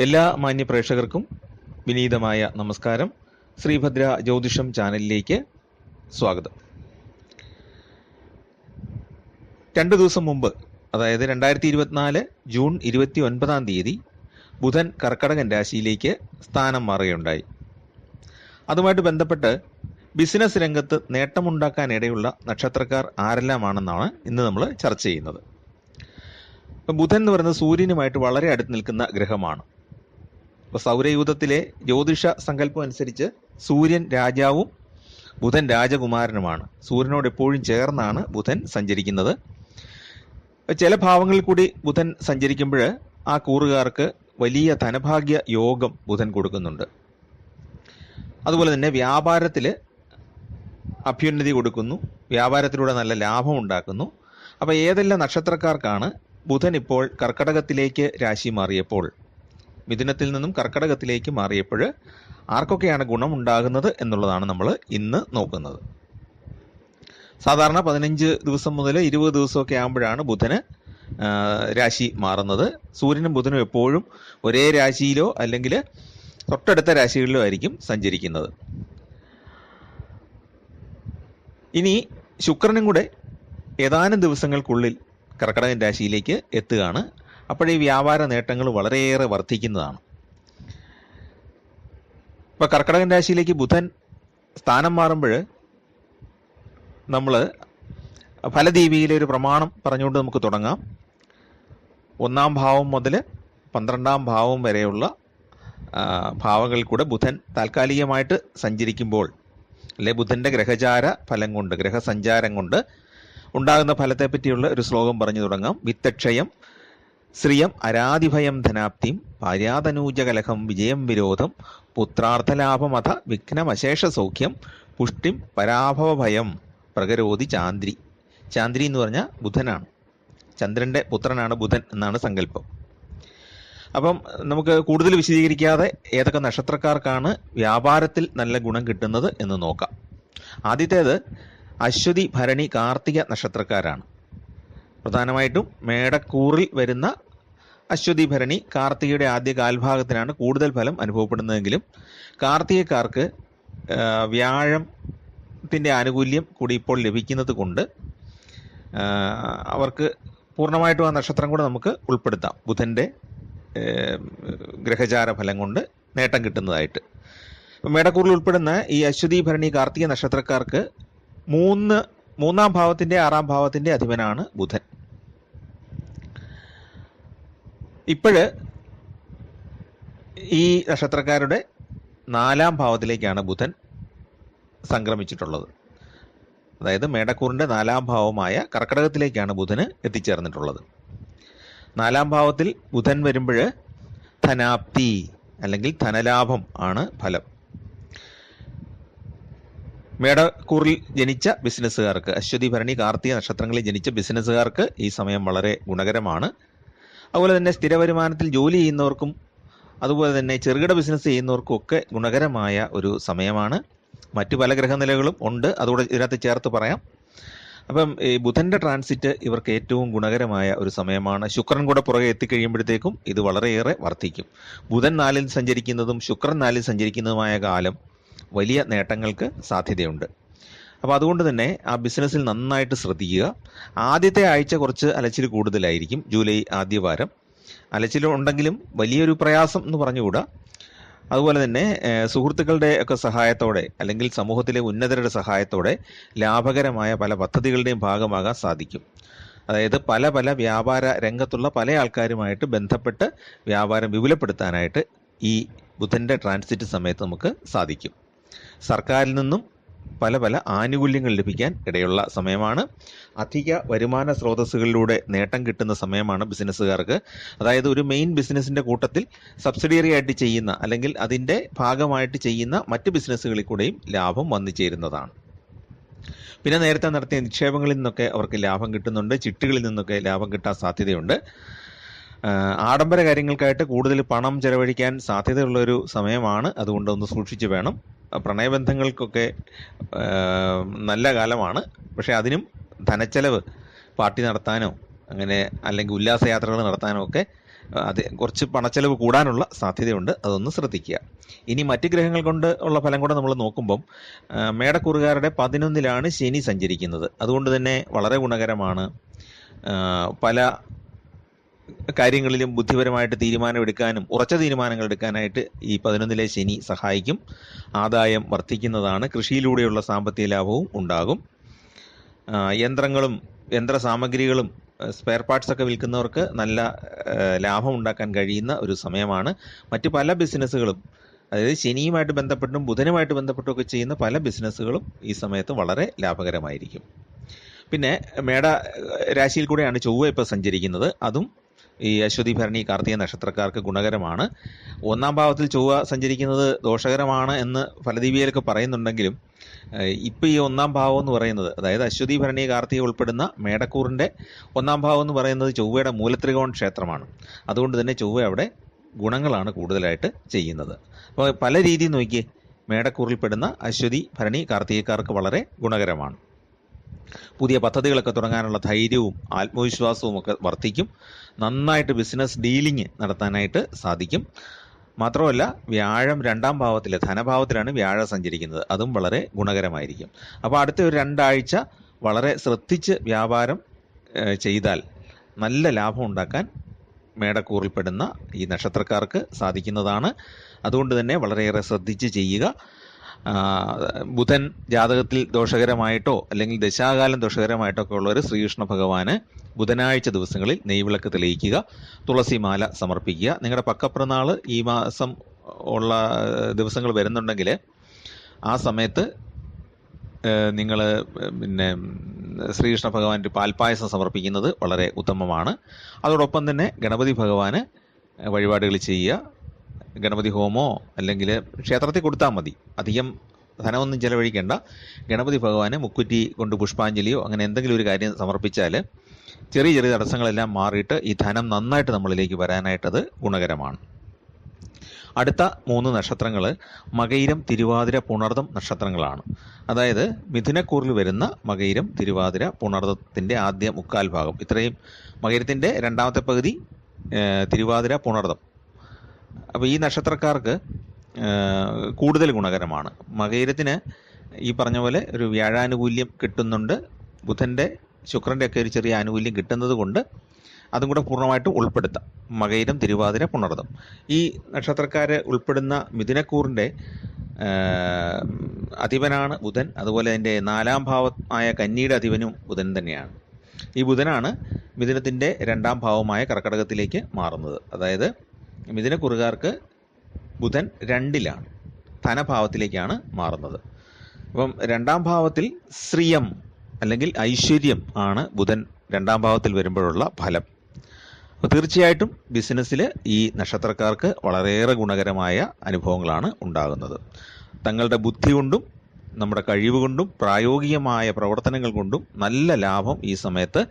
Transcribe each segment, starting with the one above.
എല്ലാ മാന്യ പ്രേക്ഷകർക്കും വിനീതമായ നമസ്കാരം. ശ്രീഭദ്ര ജ്യോതിഷം ചാനലിലേക്ക് സ്വാഗതം. 2 ദിവസം മുമ്പ്, അതായത് 2024 ജൂൺ 29 ബുധൻ കർക്കടകൻ രാശിയിലേക്ക് സ്ഥാനം മാറുകയുണ്ടായി. അതുമായിട്ട് ബന്ധപ്പെട്ട് ബിസിനസ് രംഗത്ത് നേട്ടമുണ്ടാക്കാനിടയുള്ള നക്ഷത്രക്കാർ ആരെല്ലാമാണെന്നാണ് ഇന്ന് നമ്മൾ ചർച്ച ചെയ്യുന്നത്. ബുധൻ എന്ന് പറയുന്നത് സൂര്യനുമായിട്ട് വളരെ അടുത്ത് നിൽക്കുന്ന ഗ്രഹമാണ്. അപ്പോൾ സൗരയൂഥത്തിലെ ജ്യോതിഷ സങ്കല്പം അനുസരിച്ച് സൂര്യൻ രാജാവും ബുധൻ രാജകുമാരനുമാണ്. സൂര്യനോട് എപ്പോഴും ചേർന്നാണ് ബുധൻ സഞ്ചരിക്കുന്നത്. ചില ഭാവങ്ങളിൽ കൂടി ബുധൻ സഞ്ചരിക്കുമ്പോൾ ആ കൂറുകാർക്ക് വലിയ ധനഭാഗ്യ യോഗം ബുധൻ കൊടുക്കുന്നുണ്ട്. അതുപോലെ തന്നെ വ്യാപാരത്തിൽ അഭ്യുന്നതി കൊടുക്കുന്നു, വ്യാപാരത്തിലൂടെ നല്ല ലാഭം ഉണ്ടാക്കുന്നു. അപ്പോൾ ഏതെല്ലാം നക്ഷത്രക്കാർക്കാണ് ബുധൻ ഇപ്പോൾ കർക്കടകത്തിലേക്ക് രാശി മാറിയപ്പോൾ, മിഥുനത്തിൽ നിന്നും കർക്കടകത്തിലേക്ക് മാറിയപ്പോൾ ആർക്കൊക്കെയാണ് ഗുണമുണ്ടാകുന്നത് എന്നുള്ളതാണ് നമ്മൾ ഇന്ന് നോക്കുന്നത്. സാധാരണ 15 ദിവസം മുതൽ 20 ദിവസമൊക്കെ ആകുമ്പോഴാണ് ബുധന് രാശി മാറുന്നത്. സൂര്യനും ബുധനും എപ്പോഴും ഒരേ രാശിയിലോ അല്ലെങ്കിൽ തൊട്ടടുത്ത രാശികളിലോ ആയിരിക്കും സഞ്ചരിക്കുന്നത്. ഇനി ശുക്രനും കൂടെ ഏതാനും ദിവസങ്ങൾക്കുള്ളിൽ കർക്കടകൻ രാശിയിലേക്ക് എത്തുകയാണ്. അപ്പോഴേ വ്യാപാര നേട്ടങ്ങൾ വളരെയേറെ വർദ്ധിക്കുന്നതാണ്. ഇപ്പോൾ കർക്കടകൻ രാശിയിലേക്ക് ബുധൻ സ്ഥാനം മാറുമ്പോൾ നമ്മൾ ഫലദീപികയിലെ ഒരു പ്രമാണം പറഞ്ഞുകൊണ്ട് നമുക്ക് തുടങ്ങാം. 1-ാം ഭാവം മുതൽ 12-ാം ഭാവം വരെയുള്ള ഭാവങ്ങളിൽ കൂടെ ബുധൻ താൽക്കാലികമായിട്ട് സഞ്ചരിക്കുമ്പോൾ, അല്ലെ ബുധൻ്റെ ഗ്രഹചാര ഫലം കൊണ്ട്, ഗ്രഹസഞ്ചാരം കൊണ്ട് ഉണ്ടാകുന്ന ഫലത്തെ പറ്റിയുള്ള ഒരു ശ്ലോകം പറഞ്ഞു തുടങ്ങാം. വിത്തക്ഷയം ശ്രിയം അരാതിഭയം ധനാപ്തിം പാര്യാതനൂജകലഹം വിജയം വിരോധം പുത്രാർത്ഥലാഭമഥ വിഘ്നമശേഷ സൗഖ്യം പുഷ്ടിം പരാഭവഭയം പ്രകരോധി ചാന്ദ്രി. ചാന്ദ്രി എന്ന് പറഞ്ഞാൽ ബുധനാണ്, ചന്ദ്രൻ്റെ പുത്രനാണ് ബുധൻ എന്നാണ് സങ്കല്പം. അപ്പം നമുക്ക് കൂടുതൽ വിശദീകരിക്കാതെ ഏതൊക്കെ നക്ഷത്രക്കാർക്കാണ് വ്യാപാരത്തിൽ നല്ല ഗുണം കിട്ടുന്നത് എന്ന് നോക്കാം. ആദ്യത്തേത് അശ്വതി ഭരണി കാർത്തിക നക്ഷത്രക്കാരാണ്. പ്രധാനമായിട്ടും മേടക്കൂറിൽ വരുന്ന അശ്വതി ഭരണി കാർത്തികയുടെ ആദ്യ കാൽഭാഗത്തിനാണ് കൂടുതൽ ഫലം അനുഭവപ്പെടുന്നതെങ്കിലും കാർത്തികക്കാർക്ക് വ്യാഴത്തിൻ്റെ ആനുകൂല്യം കൂടി ഇപ്പോൾ ലഭിക്കുന്നത് കൊണ്ട് അവർക്ക് പൂർണ്ണമായിട്ടും ആ നക്ഷത്രം കൂടെ നമുക്ക് ഉൾപ്പെടുത്താം. ബുധൻ്റെ ഗ്രഹചാര ഫലം കൊണ്ട് നേട്ടം കിട്ടുന്നതായിട്ട്. മേടക്കൂറിൽ ഉൾപ്പെടുന്ന ഈ അശ്വതി ഭരണി കാർത്തിക നക്ഷത്രക്കാർക്ക് 3-ാം ഭാവത്തിൻ്റെ 6-ാം ഭാവത്തിൻ്റെ അധിപനാണ് ബുധൻ. ഇപ്പോഴ് ഈ നക്ഷത്രക്കാരുടെ 4-ാം ഭാവത്തിലേക്കാണ് ബുധൻ സംക്രമിച്ചിട്ടുള്ളത്. അതായത് മേടക്കൂറിൻ്റെ 4-ാം ഭാവമായ കർക്കടകത്തിലേക്കാണ് ബുധന് എത്തിച്ചേർന്നിട്ടുള്ളത്. 4-ാം ഭാവത്തിൽ ബുധൻ വരുമ്പോൾ ധനാപ്തി അല്ലെങ്കിൽ ധനലാഭം ആണ് ഫലം. മേടക്കൂറിൽ ജനിച്ച ബിസിനസ്സുകാർക്ക്, അശ്വതി ഭരണി കാർത്തിക നക്ഷത്രങ്ങളിൽ ജനിച്ച ബിസിനസ്സുകാർക്ക് ഈ സമയം വളരെ ഗുണകരമാണ്. അതുപോലെ തന്നെ സ്ഥിര വരുമാനത്തിൽ ജോലി ചെയ്യുന്നവർക്കും അതുപോലെ തന്നെ ചെറുകിട ബിസിനസ് ചെയ്യുന്നവർക്കും ഒക്കെ ഗുണകരമായ ഒരു സമയമാണ്. മറ്റു പല ഗ്രഹനിലകളും ഉണ്ട്, അതുകൂടെ ഇതിനകത്ത് ചേർത്ത് പറയാം. അപ്പം ഈ ബുധൻ്റെ ട്രാൻസിറ്റ് ഇവർക്ക് ഏറ്റവും ഗുണകരമായ ഒരു സമയമാണ്. ശുക്രൻ കൂടെ പുറകെ എത്തിക്കഴിയുമ്പോഴത്തേക്കും ഇത് വളരെയേറെ വർദ്ധിക്കും. ബുധൻ 4-ൽ സഞ്ചരിക്കുന്നതും ശുക്രൻ 4-ൽ സഞ്ചരിക്കുന്നതുമായ കാലം വലിയ നേട്ടങ്ങൾക്ക് സാധ്യതയുണ്ട്. അപ്പോൾ അതുകൊണ്ട് തന്നെ ആ ബിസിനസ്സിൽ നന്നായിട്ട് ശ്രദ്ധിക്കുക. ആദ്യത്തെ ആഴ്ച കുറച്ച് അലച്ചിൽ കൂടുതലായിരിക്കും. ജൂലൈ ആദ്യ വാരം അലച്ചിൽ ഉണ്ടെങ്കിലും വലിയൊരു പ്രയാസം എന്ന് പറഞ്ഞുകൂടാ. അതുപോലെ തന്നെ സുഹൃത്തുക്കളുടെ ഒക്കെ സഹായത്തോടെ അല്ലെങ്കിൽ സമൂഹത്തിലെ ഉന്നതരുടെ സഹായത്തോടെ ലാഭകരമായ പല പദ്ധതികളുടെയും ഭാഗമാകാൻ സാധിക്കും. അതായത് പല പല വ്യാപാര രംഗത്തുള്ള പല ആൾക്കാരുമായിട്ട് ബന്ധപ്പെട്ട് വ്യാപാരം വിപുലപ്പെടുത്താനായിട്ട് ഈ ബുധൻ്റെ ട്രാൻസിറ്റ് സമയത്ത് നമുക്ക് സാധിക്കും. സർക്കാരിൽ നിന്നും പല പല ആനുകൂല്യങ്ങൾ ലഭിക്കാൻ ഇടയുള്ള സമയമാണ്. അധിക വരുമാന സ്രോതസ്സുകളിലൂടെ നേട്ടം കിട്ടുന്ന സമയമാണ് ബിസിനസ്സുകാർക്ക്. അതായത് ഒരു മെയിൻ ബിസിനസ്സിൻ്റെ കൂട്ടത്തിൽ സബ്സിഡിയറി ആയിട്ട് ചെയ്യുന്ന അല്ലെങ്കിൽ അതിൻ്റെ ഭാഗമായിട്ട് ചെയ്യുന്ന മറ്റ് ബിസിനസ്സുകളിൽ കൂടെയും ലാഭം വന്നു ചേരുന്നതാണ്. പിന്നെ നേരത്തെ നടത്തിയ നിക്ഷേപങ്ങളിൽ നിന്നൊക്കെ അവർക്ക് ലാഭം കിട്ടുന്നുണ്ട്, ചിട്ടുകളിൽ നിന്നൊക്കെ ലാഭം കിട്ടാൻ സാധ്യതയുണ്ട്. ആഡംബര കാര്യങ്ങൾക്കായിട്ട് കൂടുതൽ പണം ചെലവഴിക്കാൻ സാധ്യതയുള്ളൊരു സമയമാണ്. അതുകൊണ്ട് ഒന്ന് സൂക്ഷിച്ച് വേണം. പ്രണയബന്ധങ്ങൾക്കൊക്കെ നല്ല കാലമാണ്. പക്ഷേ അതിനും ധനച്ചെലവ് പാർട്ടി നടത്താനോ അങ്ങനെ അല്ലെങ്കിൽ ഉല്ലാസയാത്രകൾ നടത്താനോ ഒക്കെ അത് കുറച്ച് പണച്ചെലവ് കൂടാനുള്ള സാധ്യതയുണ്ട്, അതൊന്ന് ശ്രദ്ധിക്കുക. ഇനി മറ്റ് ഗ്രഹങ്ങൾ കൊണ്ട് ഉള്ള ഫലം കൂടെ നമ്മൾ നോക്കുമ്പം മേടക്കൂറുകാരുടെ 11-ലാണ് ശനി സഞ്ചരിക്കുന്നത്. അതുകൊണ്ട് തന്നെ വളരെ ഗുണകരമാണ്. പല കാര്യങ്ങളിലും ബുദ്ധിപരമായിട്ട് തീരുമാനമെടുക്കാനും ഉറച്ച തീരുമാനങ്ങൾ എടുക്കാനായിട്ട് ഈ 11-ലെ ശനി സഹായിക്കും. ആദായം വർദ്ധിക്കുന്നതാണ്. കൃഷിയിലൂടെയുള്ള സാമ്പത്തിക ലാഭവും ഉണ്ടാകും. യന്ത്രങ്ങളും യന്ത്ര സാമഗ്രികളും സ്പെയർ പാർട്സ് ഒക്കെ വിൽക്കുന്നവർക്ക് നല്ല ലാഭം ഉണ്ടാക്കാൻ കഴിയുന്ന ഒരു സമയമാണ്. മറ്റ് പല ബിസിനസ്സുകളും, അതായത് ശനിയുമായിട്ട് ബന്ധപ്പെട്ടും ബുധനുമായിട്ട് ബന്ധപ്പെട്ടും ഒക്കെ ചെയ്യുന്ന പല ബിസിനസ്സുകളും ഈ സമയത്ത് വളരെ ലാഭകരമായിരിക്കും. പിന്നെ മേട രാശിയിൽ കൂടെയാണ് ചൊവ്വ ഇപ്പോൾ സഞ്ചരിക്കുന്നത്. അതും ഈ അശ്വതി ഭരണി കാർത്തിക നക്ഷത്രക്കാർക്ക് ഗുണകരമാണ്. 1-ാം ഭാവത്തിൽ ചൊവ്വ സഞ്ചരിക്കുന്നത് ദോഷകരമാണ് എന്ന് ഫലദീപികയിലൊക്കെ പറയുന്നുണ്ടെങ്കിലും ഇപ്പോൾ ഈ 1-ാം ഭാവം എന്ന് പറയുന്നത്, അതായത് അശ്വതി ഭരണി കാർത്തിക ഉൾപ്പെടുന്ന മേടക്കൂറിൻ്റെ 1-ാം ഭാവം എന്ന് പറയുന്നത് ചൊവ്വയുടെ മൂലത്രികോൺ ക്ഷേത്രമാണ്. അതുകൊണ്ട് തന്നെ ചൊവ്വ അവിടെ ഗുണങ്ങളാണ് കൂടുതലായിട്ട് ചെയ്യുന്നത്. അപ്പോൾ പല രീതിയിൽ നോക്കിയേ, മേടക്കൂറിൽപ്പെടുന്ന അശ്വതി ഭരണി കാർത്തികക്കാർക്ക് വളരെ ഗുണകരമാണ്. പുതിയ പദ്ധതികളൊക്കെ തുടങ്ങാനുള്ള ധൈര്യവും ആത്മവിശ്വാസവും ഒക്കെ വർദ്ധിക്കും. നന്നായിട്ട് ബിസിനസ് ഡീലിംഗ് നടത്താനായിട്ട് സാധിക്കും. മാത്രമല്ല വ്യാഴം 2-ാം ഭാവത്തിൽ, ധനഭാവത്തിലാണ് വ്യാഴം സഞ്ചരിക്കുന്നത്. അതും വളരെ ഗുണകരമായിരിക്കും. അപ്പോൾ അടുത്ത ഒരു 2 ആഴ്ച വളരെ ശ്രദ്ധിച്ച് വ്യാപാരം ചെയ്താൽ നല്ല ലാഭം ഉണ്ടാക്കാൻ മേടക്കൂറിൽപ്പെടുന്ന ഈ നക്ഷത്രക്കാർക്ക് സാധിക്കുന്നതാണ്. അതുകൊണ്ട് തന്നെ വളരെയേറെ ശ്രദ്ധിച്ച് ചെയ്യുക. ബുധൻ ജാതകത്തിൽ ദോഷകരമായിട്ടോ അല്ലെങ്കിൽ ദശാകാലം ദോഷകരമായിട്ടോ ഒക്കെ ഉള്ളവർ ശ്രീകൃഷ്ണ ഭഗവാന് ബുധനാഴ്ച ദിവസങ്ങളിൽ നെയ്വിളക്ക് തെളിയിക്കുക, തുളസിമാല സമർപ്പിക്കുക. നിങ്ങളുടെ പക്കപ്പിറന്നാൾ ഈ മാസം ഉള്ള ദിവസങ്ങൾ വരുന്നുണ്ടെങ്കിൽ ആ സമയത്ത് നിങ്ങൾ പിന്നെ ശ്രീകൃഷ്ണ ഭഗവാന്റെ പാൽപ്പായസം സമർപ്പിക്കുന്നത് വളരെ ഉത്തമമാണ്. അതോടൊപ്പം തന്നെ ഗണപതി ഭഗവാന് വഴിപാടുകൾ ചെയ്യുക. ഗണപതി ഹോമോ അല്ലെങ്കിൽ ക്ഷേത്രത്തിൽ കൊടുത്താൽ മതി, അധികം ധനമൊന്നും ചെലവഴിക്കേണ്ട. ഗണപതി ഭഗവാന് മുക്കുറ്റി കൊണ്ട് പുഷ്പാഞ്ജലിയോ അങ്ങനെ എന്തെങ്കിലും ഒരു കാര്യം സമർപ്പിച്ചാൽ ചെറിയ ചെറിയ തടസ്സങ്ങളെല്ലാം മാറിയിട്ട് ഈ ധനം നന്നായിട്ട് നമ്മളിലേക്ക് വരാനായിട്ടത് ഗുണകരമാണ്. അടുത്ത 3 നക്ഷത്രങ്ങൾ മകയിരം, തിരുവാതിര, പുണർദം നക്ഷത്രങ്ങളാണ്. അതായത് മിഥുനക്കൂറിൽ വരുന്ന മകയിരം, തിരുവാതിര, പുണർദത്തിൻ്റെ ആദ്യ 3/4 ഭാഗം, ഇത്രയും മകയിരത്തിൻ്റെ 2ാമത്തെ പകുതി, തിരുവാതിര, പുണർദം. അപ്പോൾ ഈ നക്ഷത്രക്കാർക്ക് കൂടുതൽ ഗുണകരമാണ്. മകയിരത്തിന് ഈ പറഞ്ഞ പോലെ ഒരു വ്യാഴാനുകൂല്യം കിട്ടുന്നുണ്ട്. ബുധൻ്റെ ശുക്രൻ്റെ ഒക്കെ ഒരു ചെറിയ ആനുകൂല്യം കിട്ടുന്നത് കൊണ്ട് അതും കൂടെ പൂർണ്ണമായിട്ട് ഉൾപ്പെടുത്താം. മകയിരം, തിരുവാതിര, പുണർദം ഈ നക്ഷത്രക്കാർ ഉൾപ്പെടുന്ന മിഥുനക്കൂറിൻ്റെ അധിപനാണ് ബുധൻ. അതുപോലെ അതിൻ്റെ 4-ാം ഭാവമായ കന്നിയുടെ അധിപനും ബുധൻ തന്നെയാണ്. ഈ ബുധനാണ് മിഥുനത്തിൻ്റെ 2-ാം ഭാവമായ കർക്കടകത്തിലേക്ക് മാറുന്നത്. അതായത് മിഥുനക്കൂറുകാർക്ക് ബുധൻ 2-ലാണ്, ധനഭാവത്തിലേക്കാണ് മാറുന്നത്. അപ്പം 2-ാം ഭാവത്തിൽ ശ്രിയം അല്ലെങ്കിൽ ഐശ്വര്യം ആണ് ബുധൻ 2-ാം ഭാവത്തിൽ വരുമ്പോഴുള്ള ഫലം. അപ്പോൾ തീർച്ചയായിട്ടും ബിസിനസ്സിൽ ഈ നക്ഷത്രക്കാർക്ക് വളരെയേറെ ഗുണകരമായ അനുഭവങ്ങളാണ് ഉണ്ടാകുന്നത്. തങ്ങളുടെ ബുദ്ധി കൊണ്ടും നമ്മുടെ കഴിവ് കൊണ്ടും പ്രായോഗികമായ പ്രവർത്തനങ്ങൾ കൊണ്ടും നല്ല ലാഭം ഈ സമയത്ത്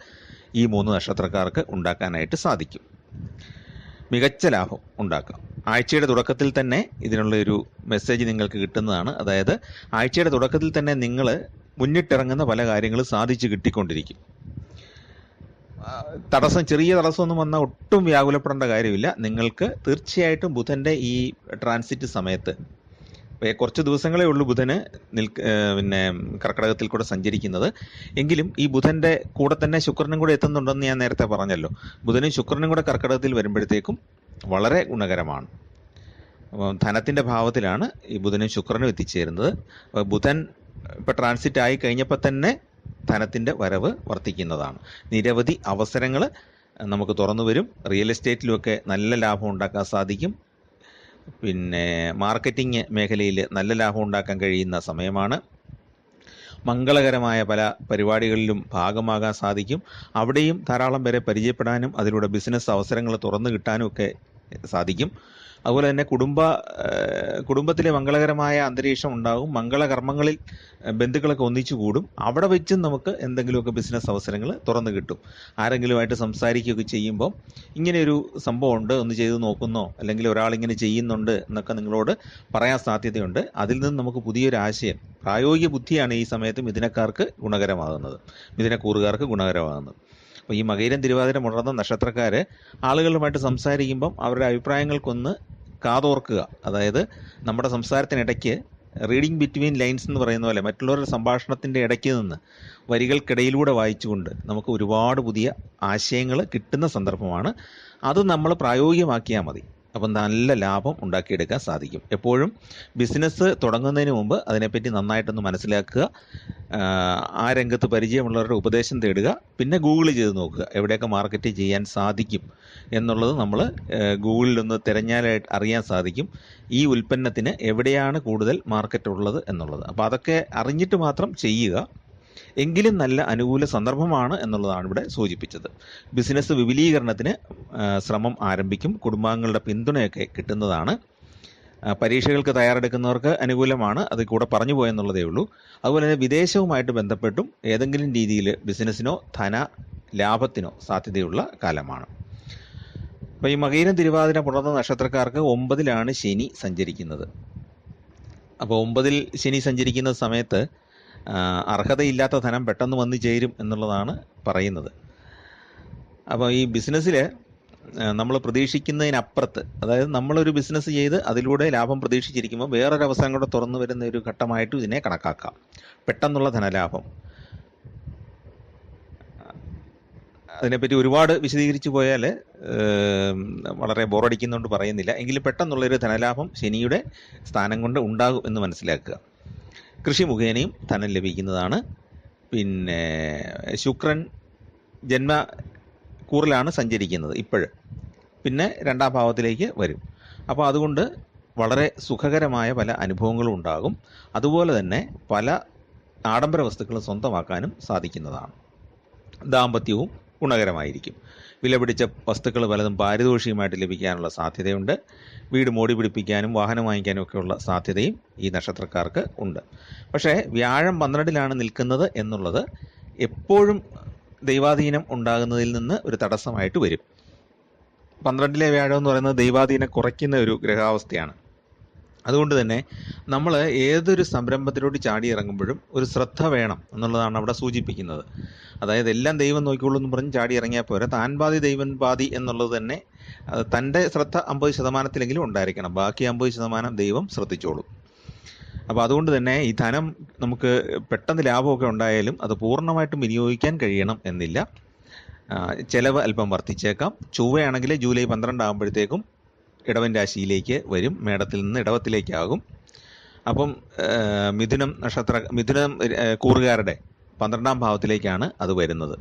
ഈ 3 നക്ഷത്രക്കാർക്ക് ഉണ്ടാക്കാനായിട്ട് സാധിക്കും. മികച്ച ലാഭം ഉണ്ടാക്കാം. ആഴ്ചയുടെ തുടക്കത്തിൽ തന്നെ ഇതിനുള്ള ഒരു മെസ്സേജ് നിങ്ങൾക്ക് കിട്ടുന്നതാണ്. അതായത് ആഴ്ചയുടെ തുടക്കത്തിൽ തന്നെ നിങ്ങൾ മുന്നിട്ടിറങ്ങുന്ന പല കാര്യങ്ങളും സാധിച്ചു കിട്ടിക്കൊണ്ടിരിക്കും. ചെറിയ തടസ്സമൊന്നും വന്നാൽ ഒട്ടും വ്യാകുലപ്പെടേണ്ട കാര്യമില്ല. നിങ്ങൾക്ക് തീർച്ചയായിട്ടും ബുധൻ്റെ ഈ ട്രാൻസിറ്റ് സമയത്ത്, കുറച്ച് ദിവസങ്ങളേ ഉള്ളൂ ബുധന് പിന്നെ കർക്കടകത്തിൽ കൂടെ സഞ്ചരിക്കുന്നത്. എങ്കിലും ഈ ബുധൻ്റെ കൂടെ തന്നെ ശുക്രനും കൂടെ എത്തുന്നുണ്ടെന്ന് ഞാൻ നേരത്തെ പറഞ്ഞല്ലോ. ബുധനും ശുക്രനും കൂടെ കർക്കടകത്തിൽ വരുമ്പോഴത്തേക്കും വളരെ ഗുണകരമാണ്. ധനത്തിൻ്റെ ഭാവത്തിലാണ് ഈ ബുധനും ശുക്രനും എത്തിച്ചേരുന്നത്. ബുധൻ ഇപ്പോൾ ട്രാൻസിറ്റ് ആയി കഴിഞ്ഞപ്പോൾ തന്നെ ധനത്തിൻ്റെ വരവ് വർദ്ധിക്കുന്നതാണ്. നിരവധി അവസരങ്ങൾ നമുക്ക് തുറന്നു വരും. റിയൽ എസ്റ്റേറ്റിലുമൊക്കെ നല്ല ലാഭം ഉണ്ടാക്കാൻ സാധിക്കും. പിന്നെ മാർക്കറ്റിംഗ് മേഖലയിൽ നല്ല ലാഭം ഉണ്ടാക്കാൻ കഴിയുന്ന സമയമാണ്. മംഗളകരമായ പല പരിപാടികളിലും ഭാഗമാകാൻ സാധിക്കും. അവിടെയും ധാരാളം പേരെ പരിചയപ്പെടാനും അതിലൂടെ ബിസിനസ് അവസരങ്ങൾ തുറന്നു കിട്ടാനും ഒക്കെ സാധിക്കും. അതുപോലെ തന്നെ കുടുംബത്തിലെ മംഗളകരമായ അന്തരീക്ഷം ഉണ്ടാകും. മംഗളകർമ്മങ്ങളിൽ ബന്ധുക്കളൊക്കെ ഒന്നിച്ചു കൂടും. അവിടെ വെച്ചും നമുക്ക് എന്തെങ്കിലുമൊക്കെ ബിസിനസ് അവസരങ്ങൾ തുറന്നു കിട്ടും. ആരെങ്കിലുമായിട്ട് സംസാരിക്കുകയൊക്കെ ചെയ്യുമ്പോൾ ഇങ്ങനെയൊരു സംഭവമുണ്ട്, ഒന്ന് ചെയ്ത് നോക്കുന്നോ, അല്ലെങ്കിൽ ഒരാളിങ്ങനെ ചെയ്യുന്നുണ്ട് എന്നൊക്കെ നിങ്ങളോട് പറയാൻ സാധ്യതയുണ്ട്. അതിൽ നിന്ന് നമുക്ക് പുതിയൊരു ആശയം, പ്രായോഗിക ബുദ്ധിയാണ് ഈ സമയത്ത് മിഥുനക്കാർക്ക് ഗുണകരമാകുന്നത്, മിഥുനക്കൂറുകാർക്ക് ഗുണകരമാകുന്നത്. അപ്പോൾ ഈ മകയിരം തിരുവാതിര മുടർന്ന നക്ഷത്രക്കാർ ആളുകളുമായിട്ട് സംസാരിക്കുമ്പം അവരുടെ അഭിപ്രായങ്ങൾക്കൊന്ന് കാതോർക്കുക. അതായത് നമ്മുടെ സംസാരത്തിനിടയ്ക്ക് റീഡിങ് ബിറ്റ്വീൻ ലൈൻസ് എന്ന് പറയുന്ന പോലെ മറ്റുള്ളവരുടെ സംഭാഷണത്തിൻ്റെ ഇടയ്ക്ക് നിന്ന് വരികൾക്കിടയിലൂടെ വായിച്ചുകൊണ്ട് നമുക്ക് ഒരുപാട് പുതിയ ആശയങ്ങൾ കിട്ടുന്ന സന്ദർഭമാണ്. അത് നമ്മൾ പ്രായോഗികമാക്കിയാൽ മതി. അപ്പം നല്ല ലാഭം ഉണ്ടാക്കിയെടുക്കാൻ സാധിക്കും. എപ്പോഴും ബിസിനസ് തുടങ്ങുന്നതിന് മുമ്പ് അതിനെപ്പറ്റി നന്നായിട്ടൊന്ന് മനസ്സിലാക്കുക, ആ രംഗത്ത് പരിചയമുള്ളവരുടെ ഉപദേശം തേടുക, പിന്നെ ഗൂഗിൾ ചെയ്ത് നോക്കുക എവിടെയൊക്കെ മാർക്കറ്റ് ചെയ്യാൻ സാധിക്കും എന്നുള്ളത് നമ്മൾ ഗൂഗിളിലൊന്ന് തിരഞ്ഞാലായിട്ട് അറിയാൻ സാധിക്കും. ഈ ഉൽപ്പന്നത്തിന് എവിടെയാണ് കൂടുതൽ മാർക്കറ്റ് ഉള്ളത് എന്നുള്ളത്. അപ്പോൾ അതൊക്കെ അറിഞ്ഞിട്ട് മാത്രം ചെയ്യുക. എങ്കിലും നല്ല അനുകൂല സന്ദർഭമാണ് എന്നുള്ളതാണ് ഇവിടെ സൂചിപ്പിച്ചത്. ബിസിനസ് വിപുലീകരണത്തിന് ശ്രമം ആരംഭിക്കും. കുടുംബാംഗങ്ങളുടെ പിന്തുണയൊക്കെ കിട്ടുന്നതാണ്. പരീക്ഷകൾക്ക് തയ്യാറെടുക്കുന്നവർക്ക് അനുകൂലമാണ്. അത് കൂടെ പറഞ്ഞു പോയെന്നുള്ളതേ ഉള്ളൂ. അതുപോലെ തന്നെ വിദേശവുമായിട്ട് ബന്ധപ്പെട്ടും ഏതെങ്കിലും രീതിയിൽ ബിസിനസ്സിനോ ധന ലാഭത്തിനോ സാധ്യതയുള്ള കാലമാണ്. അപ്പോൾ ഈ മകയിരം തിരുവാതിര പുണർന്ന നക്ഷത്രക്കാർക്ക് 9-ലാണ് ശനി സഞ്ചരിക്കുന്നത്. അപ്പോൾ 9-ൽ ശനി സഞ്ചരിക്കുന്ന സമയത്ത് അർഹതയില്ലാത്ത ധനം പെട്ടെന്ന് വന്നു ചേരും എന്നുള്ളതാണ് പറയുന്നത്. അപ്പോൾ ഈ ബിസിനസ്സിൽ നമ്മൾ പ്രതീക്ഷിക്കുന്നതിനപ്പുറത്ത്, അതായത് നമ്മളൊരു ബിസിനസ് ചെയ്ത് അതിലൂടെ ലാഭം പ്രതീക്ഷിച്ചിരിക്കുമ്പോൾ വേറൊരു അവസരം കൂടെ തുറന്നു വരുന്ന ഒരു ഘട്ടമായിട്ട് ഇതിനെ കണക്കാക്കാം. പെട്ടെന്നുള്ള ധനലാഭം, അതിനെപ്പറ്റി ഒരുപാട് വിശദീകരിച്ചു പോയാൽ വളരെ ബോറടിക്കുന്നുകൊണ്ട് പറയുന്നില്ല. എങ്കിലും പെട്ടെന്നുള്ളൊരു ധനലാഭം ശനിയുടെ സ്ഥാനം കൊണ്ട് ഉണ്ടാകും എന്ന് മനസ്സിലാക്കുക. കൃഷി മുഖേനയും ധനം ലഭിക്കുന്നതാണ്. പിന്നെ ശുക്രൻ ജന്മക്കൂറിലാണ് സഞ്ചരിക്കുന്നത് ഇപ്പോഴും, പിന്നെ 2-ാം ഭാവത്തിലേക്ക് വരും. അപ്പോൾ അതുകൊണ്ട് വളരെ സുഖകരമായ പല അനുഭവങ്ങളും ഉണ്ടാകും. അതുപോലെ തന്നെ പല ആഡംബര വസ്തുക്കളും സ്വന്തമാക്കാനും സാധിക്കുന്നതാണ്. ദാമ്പത്യവും ഗുണകരമായിരിക്കും. വിലപിടിച്ച വസ്തുക്കൾ പലതും പാരിതോഷികമായിട്ട് ലഭിക്കാനുള്ള സാധ്യതയുണ്ട്. വീട് മോടി പിടിപ്പിക്കാനും വാഹനം വാങ്ങിക്കാനും ഒക്കെയുള്ള സാധ്യതയും ഈ നക്ഷത്രക്കാർക്ക് ഉണ്ട്. പക്ഷേ വ്യാഴം 12-ലാണ് നിൽക്കുന്നത് എന്നുള്ളത് എപ്പോഴും ദൈവാധീനം ഉണ്ടാകുന്നതിൽ നിന്ന് ഒരു തടസ്സമായിട്ട് വരും. 12-ലെ വ്യാഴം എന്ന് പറയുന്നത് ദൈവാധീനം കുറയ്ക്കുന്ന ഒരു ഗ്രഹാവസ്ഥയാണ്. അതുകൊണ്ട് തന്നെ നമ്മൾ ഏതൊരു സംരംഭത്തിലോട്ട് ചാടി ഇറങ്ങുമ്പോഴും ഒരു ശ്രദ്ധ വേണം എന്നുള്ളതാണ് അവിടെ സൂചിപ്പിക്കുന്നത്. അതായത് എല്ലാം ദൈവം നോക്കിക്കോളൂ എന്ന് പറഞ്ഞ് ചാടി ഇറങ്ങിയാൽ പോരാ. താൻ പാതി ദൈവം പാതി എന്നുള്ളത് തന്നെ തൻ്റെ ശ്രദ്ധ 50%-ലെങ്കിലും ഉണ്ടായിരിക്കണം. ബാക്കി 50% ദൈവം ശ്രദ്ധിച്ചോളും. അപ്പോൾ അതുകൊണ്ട് തന്നെ ഈ ധനം നമുക്ക് പെട്ടെന്ന് ലാഭമൊക്കെ ഉണ്ടായാലും അത് പൂർണ്ണമായിട്ടും വിനിയോഗിക്കാൻ കഴിയണം എന്നില്ല. ചെലവ് അല്പം വർദ്ധിച്ചേക്കാം. ചൊവ്വയാണെങ്കിൽ ജൂലൈ 12 ആകുമ്പോഴത്തേക്കും ഇടവൻ രാശിയിലേക്ക് വരും, മേടത്തിൽ നിന്ന് ഇടവത്തിലേക്കാകും. അപ്പം മിഥുനം കൂറുകാരുടെ 12-ാം ഭാവത്തിലേക്കാണ് അത് വരുന്നത്.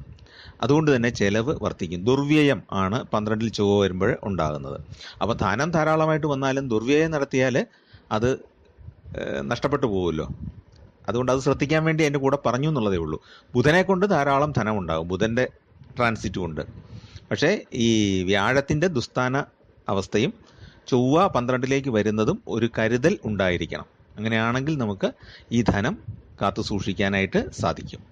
അതുകൊണ്ട് തന്നെ ചെലവ് വർദ്ധിക്കും. ദുർവ്യയം ആണ് 12-ൽ ചൊവ്വ വരുമ്പോൾ ഉണ്ടാകുന്നത്. അപ്പോൾ ധനം ധാരാളമായിട്ട് വന്നാലും ദുർവ്യയം നടത്തിയാൽ അത് നഷ്ടപ്പെട്ടു പോകുമല്ലോ. അതുകൊണ്ട് അത് ശ്രദ്ധിക്കാൻ വേണ്ടി എൻ്റെ കൂടെ പറഞ്ഞു എന്നുള്ളതേ ഉള്ളൂ. ബുധനെ കൊണ്ട് ധാരാളം ധനം ഉണ്ടാകും, ബുധൻ്റെ ട്രാൻസിറ്റും ഉണ്ട്. പക്ഷേ ഈ വ്യാഴത്തിൻ്റെ ദുസ്ഥാന അവസ്ഥയും ചൊവ്വ 12-ലേക്ക് വരുന്നതും ഒരു കരുതൽ ഉണ്ടായിരിക്കണം. അങ്ങനെയാണെങ്കിൽ നമുക്ക് ഈ ധനം കാത്തു സൂക്ഷിക്കാനായിട്ട് സാധിക്കും.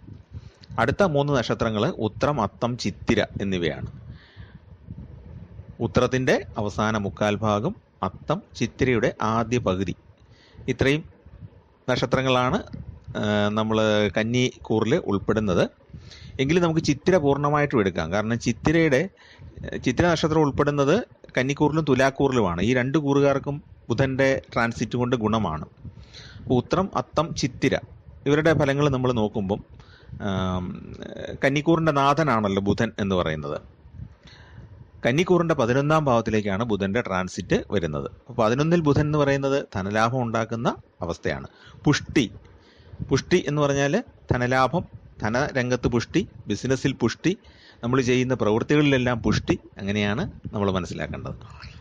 അടുത്ത 3 നക്ഷത്രങ്ങൾ ഉത്രം, അത്തം, ചിത്തിര എന്നിവയാണ്. ഉത്രത്തിൻ്റെ അവസാന 1/4 ഭാഗം, അത്തം ചിത്തിരയുടെ ആദ്യ പകുതി, ഇത്രയും നക്ഷത്രങ്ങളാണ് നമ്മൾ കന്നി കൂറിൽ ഉൾപ്പെടുന്നത്. എങ്കിലും നമുക്ക് ചിത്തിര പൂർണ്ണമായിട്ടും എടുക്കാം. കാരണം ചിത്തിര നക്ഷത്രം ഉൾപ്പെടുന്നത് കന്നിക്കൂറിലും തുലാക്കൂറിലുമാണ്. ഈ 2 കൂറുകാർക്കും ബുധൻ്റെ ട്രാൻസിറ്റ് കൊണ്ട് ഗുണമാണ്. ഉത്രം, അത്തം, ചിത്തിര ഇവരുടെ ഫലങ്ങൾ നമ്മൾ നോക്കുമ്പം കന്നിക്കൂറിൻ്റെ നാഥനാണല്ലോ ബുധൻ എന്ന് പറയുന്നത്. കന്നിക്കൂറിൻ്റെ 11-ാം ഭാവത്തിലേക്കാണ് ബുധൻ്റെ ട്രാൻസിറ്റ് വരുന്നത്. അപ്പോൾ 11-ൽ ബുധൻ എന്ന് പറയുന്നത് ധനലാഭം ഉണ്ടാക്കുന്ന അവസ്ഥയാണ്. പുഷ്ടി എന്ന് പറഞ്ഞാൽ ധനലാഭം, ധനരംഗത്ത് പുഷ്ടി, ബിസിനസ്സിൽ പുഷ്ടി, നമ്മൾ ചെയ്യുന്ന പ്രവൃത്തികളിലെല്ലാം പുഷ്ടി, അങ്ങനെയാണ് നമ്മൾ മനസ്സിലാക്കേണ്ടത്.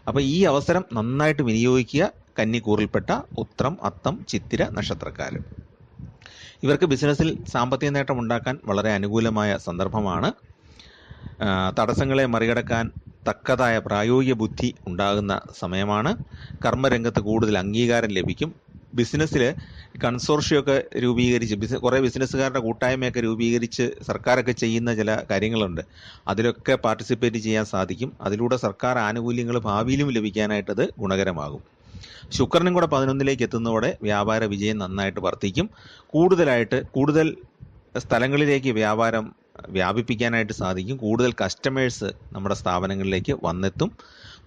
അപ്പോൾ ഈ അവസരം നന്നായിട്ട് വിനിയോഗിക്കുക കന്നിക്കൂറിൽപ്പെട്ട ഉത്രം, അത്തം, ചിത്തിര നക്ഷത്രക്കാർ. ഇവർക്ക് ബിസിനസ്സിൽ സാമ്പത്തിക നേട്ടം ഉണ്ടാക്കാൻ വളരെ അനുകൂലമായ സന്ദർഭമാണ്. തടസ്സങ്ങളെ മറികടക്കാൻ തക്കതായ പ്രായോഗിക ബുദ്ധി ഉണ്ടാകുന്ന സമയമാണ്. കർമ്മരംഗത്ത് കൂടുതൽ അംഗീകാരം ലഭിക്കും. ബിസിനസ്സിൽ കൺസോർഷ്യമൊക്കെ രൂപീകരിച്ച് കുറേ ബിസിനസ്സുകാരുടെ കൂട്ടായ്മയൊക്കെ രൂപീകരിച്ച് സർക്കാരൊക്കെ ചെയ്യുന്ന ചില കാര്യങ്ങളുണ്ട്. അതിലൊക്കെ പാർട്ടിസിപ്പേറ്റ് ചെയ്യാൻ സാധിക്കും. അതിലൂടെ സർക്കാർ ആനുകൂല്യങ്ങൾ ഭാവിയിലും ലഭിക്കാനായിട്ടത് ഗുണകരമാകും. ശുക്രനും കൂടെ 11-ലേക്ക് എത്തുന്നതോടെ വ്യാപാര വിജയം നന്നായിട്ട് വർദ്ധിക്കും. കൂടുതൽ സ്ഥലങ്ങളിലേക്ക് വ്യാപാരം വ്യാപിപ്പിക്കാനായിട്ട് സാധിക്കും. കൂടുതൽ കസ്റ്റമേഴ്സ് നമ്മുടെ സ്ഥാപനങ്ങളിലേക്ക് വന്നെത്തും.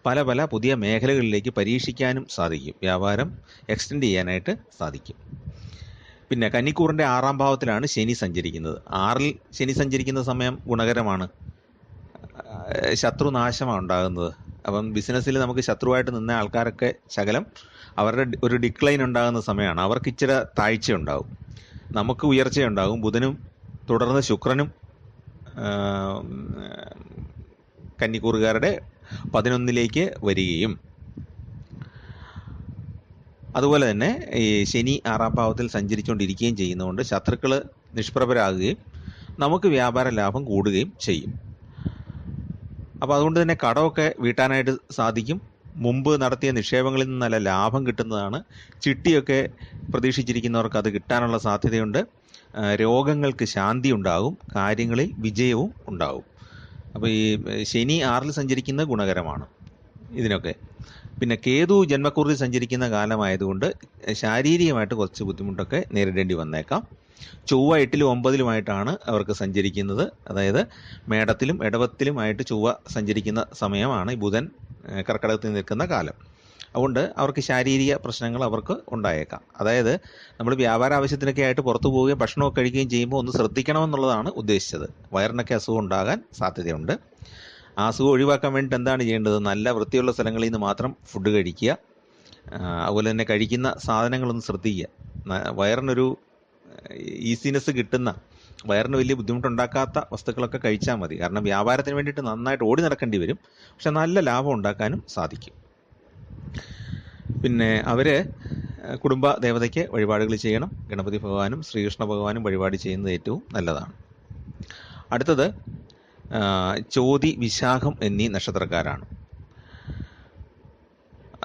പല പല പുതിയ മേഖലകളിലേക്ക് പരീക്ഷിക്കാനും സാധിക്കും. വ്യാപാരം എക്സ്റ്റെൻഡ് ചെയ്യാനായിട്ട് സാധിക്കും. പിന്നെ കന്നിക്കൂറിൻ്റെ 6ാം ഭാവത്തിലാണ് ശനി സഞ്ചരിക്കുന്നത്. 6ൽ ശനി സഞ്ചരിക്കുന്ന സമയം ഗുണകരമാണ്. ശത്രുനാശമാണ് ഉണ്ടാകുന്നത്. അപ്പം ബിസിനസ്സിൽ നമുക്ക് ശത്രുവായിട്ട് നിന്ന ആൾക്കാരൊക്കെ ശകലം അവരുടെ ഒരു ഡിക്ലൈൻ ഉണ്ടാകുന്ന സമയമാണ്. അവർക്ക് ഇച്ചിരി താഴ്ച ഉണ്ടാകും, നമുക്ക് ഉയർച്ചയുണ്ടാകും. ബുധനും തുടർന്ന് ശുക്രനും കന്നിക്കൂറുകാരുടെ 11ലേക്ക് വരികയും അതുപോലെ തന്നെ ഈ ശനി 6ാം ഭാവത്തിൽ സഞ്ചരിച്ചുകൊണ്ടിരിക്കുകയും ചെയ്യുന്നതുകൊണ്ട് ശത്രുക്കൾ നിഷ്പ്രഭരാകുകയും നമുക്ക് വ്യാപാര ലാഭം കൂടുകയും ചെയ്യും. അപ്പോൾ അതുകൊണ്ട് തന്നെ കടമൊക്കെ വീട്ടാനായിട്ട് സാധിക്കും. മുമ്പ് നടത്തിയ നിക്ഷേപങ്ങളിൽ നിന്ന് നല്ല ലാഭം കിട്ടുന്നതാണ്. ചിട്ടിയൊക്കെ പ്രതീക്ഷിച്ചിരിക്കുന്നവർക്ക് അത് കിട്ടാനുള്ള സാധ്യതയുണ്ട്. രോഗങ്ങൾക്ക് ശാന്തി ഉണ്ടാകും, കാര്യങ്ങളിൽ വിജയവും ഉണ്ടാകും. അപ്പോൾ ഈ ശനി 6ൽ സഞ്ചരിക്കുന്നത് ഗുണകരമാണ് ഇതിനൊക്കെ. പിന്നെ കേതു ജന്മക്കുറിയിൽ സഞ്ചരിക്കുന്ന കാലമായതുകൊണ്ട് ശാരീരികമായിട്ട് കുറച്ച് ബുദ്ധിമുട്ടൊക്കെ നേരിടേണ്ടി വന്നേക്കാം. ചൊവ്വ 8ലും 9ലുമായിട്ടാണ് അവർക്ക് സഞ്ചരിക്കുന്നത്. അതായത് മേടത്തിലും ഇടവത്തിലുമായിട്ട് ചൊവ്വ സഞ്ചരിക്കുന്ന സമയമാണ് ഈ ബുധൻ കർക്കിടകത്തിൽ നിൽക്കുന്ന കാലം. അതുകൊണ്ട് അവർക്ക് ശാരീരിക പ്രശ്നങ്ങൾ അവർക്ക് ഉണ്ടായേക്കാം. അതായത് നമ്മൾ വ്യാപാര ആവശ്യത്തിനൊക്കെ ആയിട്ട് പുറത്തു പോവുകയും ഭക്ഷണമൊക്കെ കഴിക്കുകയും ചെയ്യുമ്പോൾ ഒന്ന് ശ്രദ്ധിക്കണമെന്നുള്ളതാണ് ഉദ്ദേശിച്ചത്. വയറിനൊക്കെ അസുഖം ഉണ്ടാകാൻ സാധ്യതയുണ്ട്. ആ അസുഖം ഒഴിവാക്കാൻ വേണ്ടിയിട്ട് എന്താണ് ചെയ്യേണ്ടത്? നല്ല വൃത്തിയുള്ള സ്ഥലങ്ങളിൽ നിന്ന് മാത്രം ഫുഡ് കഴിക്കുക. അതുപോലെ തന്നെ കഴിക്കുന്ന സാധനങ്ങളൊന്ന് ശ്രദ്ധിക്കുക. വയറിനൊരു ഈസിനെസ് കിട്ടുന്ന, വയറിന് വലിയ ബുദ്ധിമുട്ടുണ്ടാക്കാത്ത വസ്തുക്കളൊക്കെ കഴിച്ചാൽ മതി. കാരണം വ്യാപാരത്തിന് വേണ്ടിയിട്ട് നന്നായിട്ട് ഓടി നടക്കേണ്ടി വരും, പക്ഷെ നല്ല ലാഭം ഉണ്ടാക്കാനും സാധിക്കും. പിന്നെ അവർ കുടുംബ ദേവതയ്ക്ക് വഴിപാടുകൾ ചെയ്യണം. ഗണപതി ഭഗവാനും ശ്രീകൃഷ്ണ ഭഗവാനും വഴിപാട് ചെയ്യുന്നത് ഏറ്റവും നല്ലതാണ്. അടുത്തത് ചോതി, വിശാഖം എന്നീ നക്ഷത്രക്കാരാണ്.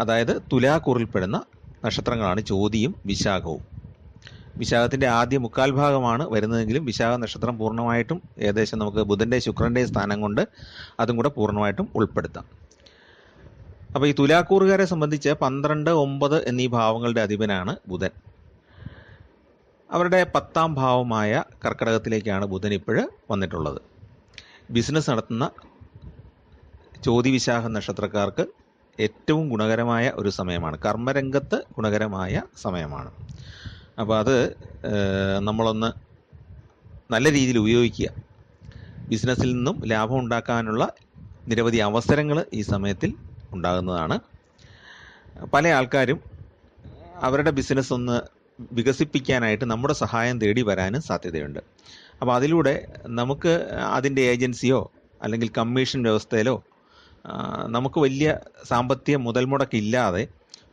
അതായത് തുലാക്കൂറിൽപ്പെടുന്ന നക്ഷത്രങ്ങളാണ് ചോതിയും വിശാഖവും. വിശാഖത്തിൻ്റെ ആദ്യ 1/4 ഭാഗമാണ് വരുന്നതെങ്കിലും വിശാഖ നക്ഷത്രം പൂർണ്ണമായിട്ടും ഏകദേശം നമുക്ക് ബുധൻ്റെ ശുക്രൻ്റെ സ്ഥാനം കൊണ്ട് അതും കൂടെ പൂർണ്ണമായിട്ടും ഉൾപ്പെടുത്താം. അപ്പോൾ ഈ തുലാക്കൂറുകാരെ സംബന്ധിച്ച് 12, 9 എന്നീ ഭാവങ്ങളുടെ അധിപനാണ് ബുധൻ. അവരുടെ 10ാം ഭാവമായ കർക്കിടകത്തിലേക്കാണ് ബുധൻ ഇപ്പോഴ് വന്നിട്ടുള്ളത്. ബിസിനസ് നടത്തുന്ന ചോതി വിശാഖ നക്ഷത്രക്കാർക്ക് ഏറ്റവും ഗുണകരമായ ഒരു സമയമാണ്. കർമ്മരംഗത്ത് ഗുണകരമായ സമയമാണ്. അപ്പോൾ അത് നമ്മളൊന്ന് നല്ല രീതിയിൽ ഉപയോഗിക്കുക. ബിസിനസ്സിൽ നിന്നും ലാഭം ഉണ്ടാക്കാനുള്ള നിരവധി അവസരങ്ങൾ ഈ സമയത്തിൽ ഉണ്ടാകുന്നതാണ്. പല ആൾക്കാരും അവരുടെ ബിസിനസ് ഒന്ന് വികസിപ്പിക്കാനായിട്ട് നമ്മുടെ സഹായം തേടി വരാനും സാധ്യതയുണ്ട്. അപ്പോൾ അതിലൂടെ നമുക്ക് അതിൻ്റെ ഏജൻസിയോ അല്ലെങ്കിൽ കമ്മീഷൻ വ്യവസ്ഥയിലോ നമുക്ക് വലിയ സാമ്പത്തിക മുതൽ മുടക്കില്ലാതെ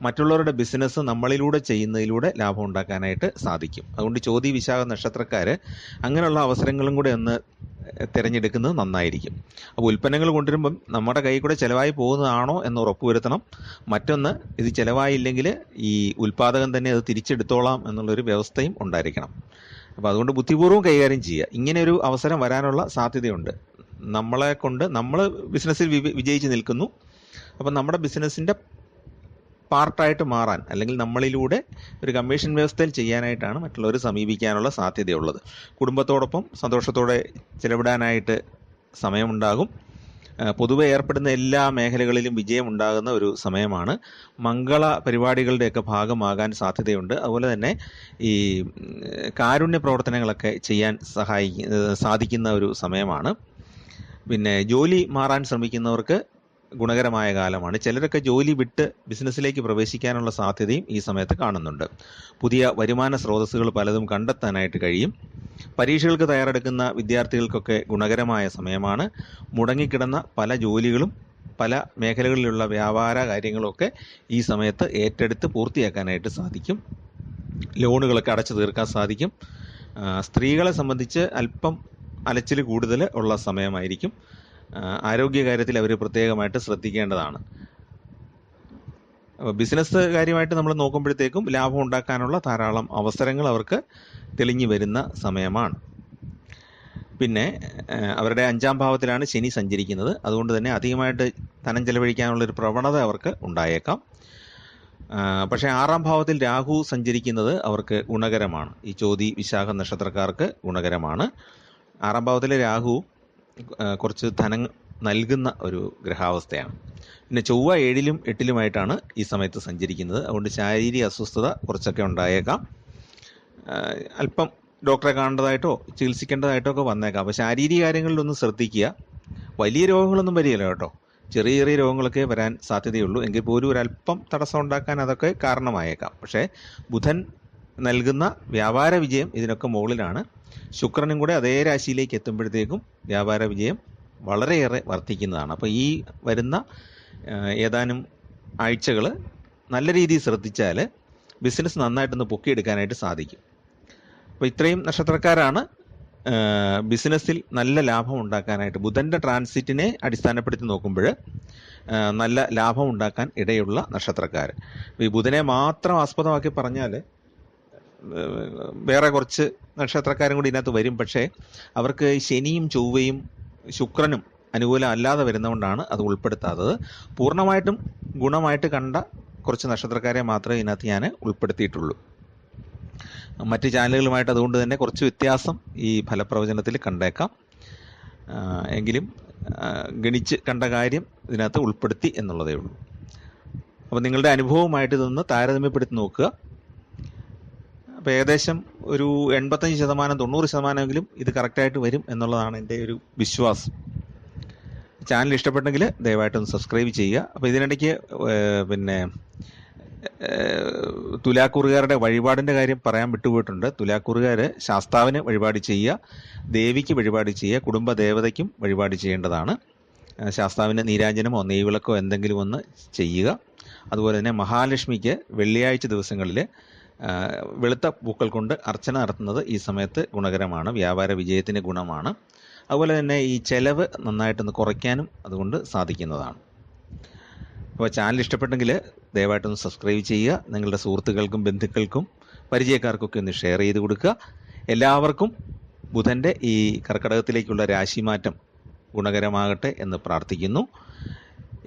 മറ്റുള്ളവരുടെ ബിസിനസ് നമ്മളിലൂടെ ചെയ്യുന്നതിലൂടെ ലാഭം ഉണ്ടാക്കാനായിട്ട് സാധിക്കും. അതുകൊണ്ട് ചോതി വിശാഖ നക്ഷത്രക്കാർ അങ്ങനെയുള്ള അവസരങ്ങളും കൂടെ ഒന്ന് തിരഞ്ഞെടുക്കുന്നത് നന്നായിരിക്കും. അപ്പോൾ ഉൽപ്പന്നങ്ങൾ കൊണ്ടുവരുമ്പം നമ്മുടെ കൈ കൂടെ ചിലവായി പോകുന്നതാണോ എന്ന് ഉറപ്പുവരുത്തണം. മറ്റൊന്ന്, ഇത് ചിലവായില്ലെങ്കിൽ ഈ ഉൽപ്പാദകൻ തന്നെ അത് തിരിച്ചെടുത്തോളാം എന്നുള്ളൊരു വ്യവസ്ഥയും ഉണ്ടായിരിക്കണം. അപ്പോൾ അതുകൊണ്ട് ബുദ്ധിപൂർവ്വം കൈകാര്യം ചെയ്യുക. ഇങ്ങനെ ഒരു അവസരം വരാനുള്ള സാധ്യതയുണ്ട്. നമ്മളെ കൊണ്ട് നമ്മൾ ബിസിനസ്സിൽ വിജയിച്ച് നിൽക്കുന്നു. അപ്പം നമ്മുടെ ബിസിനസ്സിൻ്റെ പാർട്ടായിട്ട് മാറാൻ അല്ലെങ്കിൽ നമ്മളിലൂടെ ഒരു കമ്മീഷൻ വ്യവസ്ഥയിൽ ചെയ്യാനായിട്ടാണ് മറ്റുള്ളവർ സമീപിക്കാനുള്ള സാധ്യതയുള്ളത്. കുടുംബത്തോടൊപ്പം സന്തോഷത്തോടെ ചിലവിടാനായിട്ട് സമയമുണ്ടാകും. പൊതുവെ ഏർപ്പെടുന്ന എല്ലാ മേഖലകളിലും വിജയമുണ്ടാകുന്ന ഒരു സമയമാണ്. മംഗള പരിപാടികളുടെയൊക്കെ ഭാഗമാകാൻ സാധ്യതയുണ്ട്. അതുപോലെ തന്നെ ഈ കാരുണ്യ പ്രവർത്തനങ്ങളൊക്കെ ചെയ്യാൻ സാധിക്കുന്ന ഒരു സമയമാണ്. പിന്നെ ജോലി മാറാൻ ശ്രമിക്കുന്നവർക്ക് ഗുണകരമായ കാലമാണ്. ചിലരൊക്കെ ജോലി വിട്ട് ബിസിനസ്സിലേക്ക് പ്രവേശിക്കാനുള്ള സാധ്യതയും ഈ സമയത്ത് കാണുന്നുണ്ട്. പുതിയ വരുമാന സ്രോതസ്സുകൾ പലതും കണ്ടെത്താനായിട്ട് കഴിയും. പരീക്ഷകൾക്ക് തയ്യാറെടുക്കുന്ന വിദ്യാർത്ഥികൾക്കൊക്കെ ഗുണകരമായ സമയമാണ്. മുടങ്ങിക്കിടന്ന പല ജോലികളും പല മേഖലകളിലുള്ള വ്യാപാര കാര്യങ്ങളൊക്കെ ഈ സമയത്ത് ഏറ്റെടുത്ത് പൂർത്തിയാക്കാനായിട്ട് സാധിക്കും. ലോണുകളൊക്കെ അടച്ചു തീർക്കാൻ സാധിക്കും. സ്ത്രീകളെ സംബന്ധിച്ച് അല്പം അലച്ചിൽ കൂടുതൽ ഉള്ള സമയമായിരിക്കും. ആരോഗ്യകാര്യത്തിൽ അവർ പ്രത്യേകമായിട്ട് ശ്രദ്ധിക്കേണ്ടതാണ്. ബിസിനസ് കാര്യമായിട്ട് നമ്മൾ നോക്കുമ്പോഴത്തേക്കും ലാഭം ഉണ്ടാക്കാനുള്ള ധാരാളം അവസരങ്ങൾ അവർക്ക് തെളിഞ്ഞു വരുന്ന സമയമാണ്. പിന്നെ അവരുടെ 5ാം ഭാവത്തിലാണ് ശനി സഞ്ചരിക്കുന്നത്. അതുകൊണ്ട് തന്നെ അധികമായിട്ട് ധനം ചെലവഴിക്കാനുള്ളൊരു പ്രവണത അവർക്ക് ഉണ്ടായേക്കാം. പക്ഷേ 6ാം ഭാവത്തിൽ രാഹു സഞ്ചരിക്കുന്നത് അവർക്ക് ഗുണകരമാണ്. ഈ ചോതി വിശാഖ നക്ഷത്രക്കാർക്ക് ഗുണകരമാണ്. 6ാം ഭാവത്തിലെ രാഹു കുറച്ച് ധനം നൽകുന്ന ഒരു ഗ്രഹാവസ്ഥയാണ്. പിന്നെ ചൊവ്വ 7ലും 8ലുമായിട്ടാണ് ഈ സമയത്ത് സഞ്ചരിക്കുന്നത്. അതുകൊണ്ട് ശാരീരിക അസ്വസ്ഥത കുറച്ചൊക്കെ ഉണ്ടായേക്കാം. അല്പം ഡോക്ടറെ കാണേണ്ടതായിട്ടോ ചികിത്സിക്കേണ്ടതായിട്ടോ ഒക്കെ വന്നേക്കാം. അപ്പോൾ ശാരീരിക കാര്യങ്ങളിലൊന്നും ശ്രദ്ധിക്കുക. വലിയ രോഗങ്ങളൊന്നും വരികയില്ല കേട്ടോ. ചെറിയ ചെറിയ രോഗങ്ങളൊക്കെ വരാൻ സാധ്യതയുള്ളൂ. എങ്കിൽ പോലും ഒരല്പം തടസ്സം ഉണ്ടാക്കാൻ അതൊക്കെ കാരണമായേക്കാം. പക്ഷേ ബുധൻ നൽകുന്ന വ്യാപാര വിജയം ഇതിനൊക്കെ മുകളിലാണ്. ശുക്രനും കൂടെ അതേ രാശിയിലേക്ക് എത്തുമ്പോഴത്തേക്കും വ്യാപാര വിജയം വളരെയേറെ വർദ്ധിക്കുന്നതാണ്. അപ്പോൾ ഈ വരുന്ന ഏതാനും ആഴ്ചകൾ നല്ല രീതിയിൽ ശ്രദ്ധിച്ചാൽ ബിസിനസ് നന്നായിട്ടൊന്ന് പൊക്കിയെടുക്കാനായിട്ട് സാധിക്കും. അപ്പോൾ ഇത്രയും നക്ഷത്രക്കാരാണ് ബിസിനസ്സിൽ നല്ല ലാഭം ഉണ്ടാക്കാനായിട്ട് ബുധൻ്റെ ട്രാൻസിറ്റിനെ അടിസ്ഥാനപ്പെടുത്തി നോക്കുമ്പോൾ നല്ല ലാഭം ഉണ്ടാക്കാൻ ഇടയുള്ള നക്ഷത്രക്കാർ. ഈ ബുധനെ മാത്രം ആസ്പദമാക്കി പറഞ്ഞാൽ വേറെ കുറച്ച് നക്ഷത്രക്കാരും കൂടി ഇതിനകത്ത് വരും. പക്ഷേ അവർക്ക് ശനിയും ചൊവ്വയും ശുക്രനും അനുകൂലം അല്ലാതെ വരുന്നതുകൊണ്ടാണ് അത് ഉൾപ്പെടുത്താത്തത്. പൂർണ്ണമായിട്ടും ഗുണമായിട്ട് കണ്ട കുറച്ച് നക്ഷത്രക്കാരെ മാത്രമേ ഇതിനകത്ത് ഞാൻ ഉൾപ്പെടുത്തിയിട്ടുള്ളൂ. മറ്റ് ചാനലുകളുമായിട്ട് അതുകൊണ്ട് തന്നെ കുറച്ച് വ്യത്യാസം ഈ ഫലപ്രവചനത്തിൽ കണ്ടേക്കാം. എങ്കിലും ഗണിച്ച് കണ്ട കാര്യം ഇതിനകത്ത് ഉൾപ്പെടുത്തി എന്നുള്ളതേ ഉള്ളൂ. അപ്പോൾ നിങ്ങളുടെ അനുഭവമായിട്ട് ഇതൊന്ന് താരതമ്യപ്പെടുത്തി നോക്കുക. അപ്പോൾ ഏകദേശം ഒരു 85% 90%എങ്കിലും ഇത് കറക്റ്റായിട്ട് വരും എന്നുള്ളതാണ് എൻ്റെ ഒരു വിശ്വാസം. ചാനൽ ഇഷ്ടപ്പെട്ടെങ്കിൽ ദയവായിട്ടൊന്ന് സബ്സ്ക്രൈബ് ചെയ്യുക. അപ്പോൾ ഇതിനിടയ്ക്ക് പിന്നെ തുലാക്കൂറുകാരുടെ വഴിപാടിൻ്റെ കാര്യം പറയാൻ വിട്ടുപോയിട്ടുണ്ട്. തുലാക്കൂറുകാർ ശാസ്താവിന് വഴിപാട് ചെയ്യുക, ദേവിക്ക് വഴിപാട് ചെയ്യുക, കുടുംബ ദേവതയ്ക്കും വഴിപാട് ചെയ്യേണ്ടതാണ്. ശാസ്താവിന് നീരാഞ്ജനമോ നെയ്വിളക്കോ എന്തെങ്കിലും ഒന്ന് ചെയ്യുക. അതുപോലെ തന്നെ മഹാലക്ഷ്മിക്ക് വെള്ളിയാഴ്ച ദിവസങ്ങളിൽ വെളുത്ത പൂക്കൾ കൊണ്ട് അർച്ചന നടത്തുന്നത് ഈ സമയത്ത് ഗുണകരമാണ്, വ്യാപാര വിജയത്തിന് ഗുണമാണ്. അതുപോലെ തന്നെ ഈ ചെലവ് നന്നായിട്ടൊന്ന് കുറയ്ക്കാനും അതുകൊണ്ട് സാധിക്കുന്നതാണ്. അപ്പോൾ ചാനൽ ഇഷ്ടപ്പെട്ടെങ്കിൽ ദയവായിട്ടൊന്ന് സബ്സ്ക്രൈബ് ചെയ്യുക. നിങ്ങളുടെ സുഹൃത്തുക്കൾക്കും ബന്ധുക്കൾക്കും പരിചയക്കാർക്കൊക്കെ ഒന്ന് ഷെയർ ചെയ്ത് കൊടുക്കുക. എല്ലാവർക്കും ബുധൻ്റെ ഈ കർക്കടകത്തിലേക്കുള്ള രാശിമാറ്റം ഗുണകരമാകട്ടെ എന്ന് പ്രാർത്ഥിക്കുന്നു.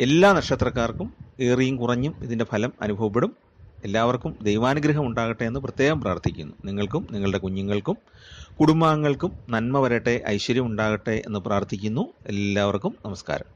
എല്ലാ നക്ഷത്രക്കാർക്കും ഏറിയും കുറഞ്ഞും ഇതിൻ്റെ ഫലം അനുഭവപ്പെടും. എല്ലാവർക്കും ദൈവാനുഗ്രഹം ഉണ്ടാകട്ടെ എന്ന് പ്രത്യേകം പ്രാർത്ഥിക്കുന്നു. നിങ്ങൾക്കും നിങ്ങളുടെ കുഞ്ഞുങ്ങൾക്കും കുടുംബാംഗങ്ങൾക്കും നന്മ വരട്ടെ, ഐശ്വര്യം ഉണ്ടാകട്ടെ എന്ന് പ്രാർത്ഥിക്കുന്നു. എല്ലാവർക്കും നമസ്കാരം.